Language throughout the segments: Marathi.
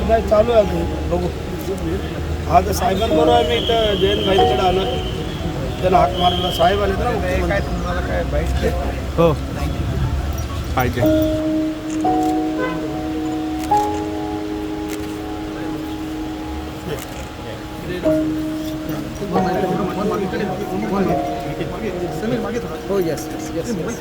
नाही चालू आहे अजून बघू. हा तर साहेबांबरोबर आहे. मी इथं जयंत भाईकडे आलो. त्याला हाक मारला. साहेब आले ना. काय तुम्हाला काय बाईट हो पाहिजे. हो यस यस यस यस.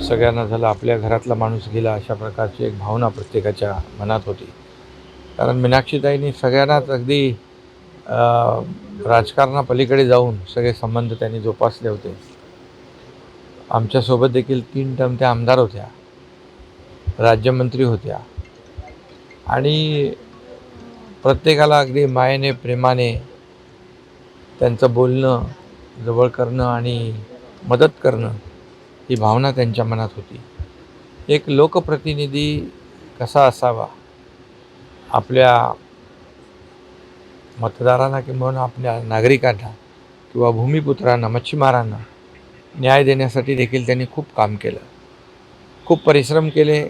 सगळ्यांना झालं आपल्या घरातला माणूस गेला अशा प्रकारची एक भावना प्रत्येकाच्या मनात होती. कारण मीनाक्षीताईंनी सगळ्यांनाच अगदी राजकारणापलीकडे जाऊन सगळे संबंध त्यांनी जोपासले होते. आमच्यासोबत देखील 3 टर्म त्या आमदार होत्या, राज्यमंत्री होत्या आणि प्रत्येकाला अगदी मायेने प्रेमाने त्यांचं बोलणं जवळ करणं आणि मदत करणं ही भावना त्यांच्या मनात होती. एक लोकप्रतिनिधी कसा असावा, आपल्या मतदारांना किंवा आपल्या नागरिकांना किंवा भूमिपुत्रांना मच्छीमारांना न्याय देण्यासाठी देखील त्यांनी खूप काम केलं, खूप परिश्रम केले.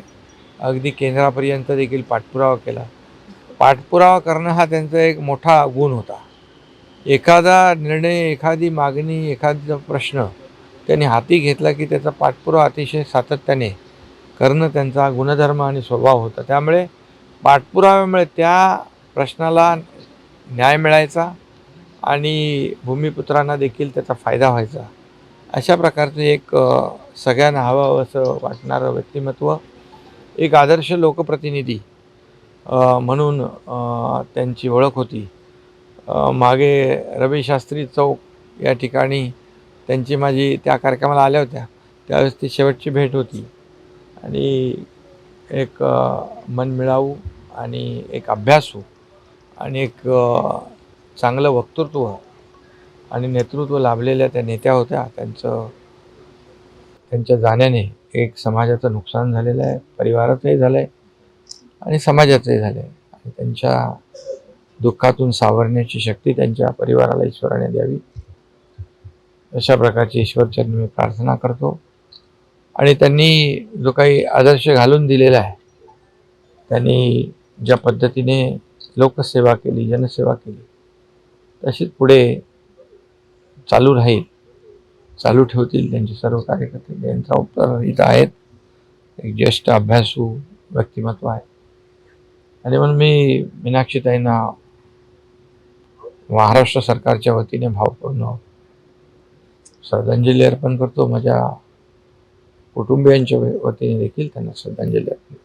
अगदी केंद्रापर्यंत देखील पाठपुरावा केला. पाठपुरावा करणं हा त्यांचा एक मोठा गुण होता. एखादा निर्णय, एखादी मागणी, एखादा प्रश्न त्यांनी हाती घेतला की त्याचा पाठपुरावा अतिशय सातत्याने करणं त्यांचा गुणधर्म आणि स्वभाव होता. त्यामुळे पाठपुराव्यामुळे त्या प्रश्नाला न्याय मिळायचा आणि भूमिपुत्रांना देखील त्याचा फायदा व्हायचा. अशा प्रकारचं एक सगळ्यांना हवं असं वाटणारं व्यक्तिमत्व, एक आदर्श लोकप्रतिनिधी म्हणून त्यांची ओळख होती. मागे रवी शास्त्री चौक या ठिकाणी त्यांची माझी त्या कार्यक्रमाला आल्या होत्या, त्यावेळेस ती शेवटची भेट होती आणि एक मनमिळावू आणि एक अभ्यासू आणि एक चांगलं वक्तृत्व आणि नेतृत्व लाभलेल्या त्या नेत्या होत्या. त्यांच्या जाण्याने एक समाजाचं नुकसान झालेलं आहे, परिवाराचंही झालं आहे आणि समाजाचंही झालं आहे. आणि त्यांच्या दुःखातून सावरण्याची शक्ती त्यांच्या परिवाराला ईश्वराने द्यावी अशा प्रकारची ईश्वरचरणी मी प्रार्थना करतो. आणि त्यांनी जो काही आदर्श घालून दिलेला आहे, त्यांनी ज्या पद्धतीने लोकसेवा केली, जनसेवा केली, तशीच पुढे चालू राहील, चालू ठेवतील त्यांचे सर्व कार्यकर्ते. यांचा उपचार इथं आहेत. एक ज्येष्ठ अभ्यासू व्यक्तिमत्व आहे आणि म्हणून मी मीनाक्षीताईंना महाराष्ट्र सरकारच्या वतीने भावपूर्ण श्रद्धांजली अर्पण करतो. माझ्या कुटुंबियांच्या वतीने देखील त्यांना श्रद्धांजली अर्पण करतो.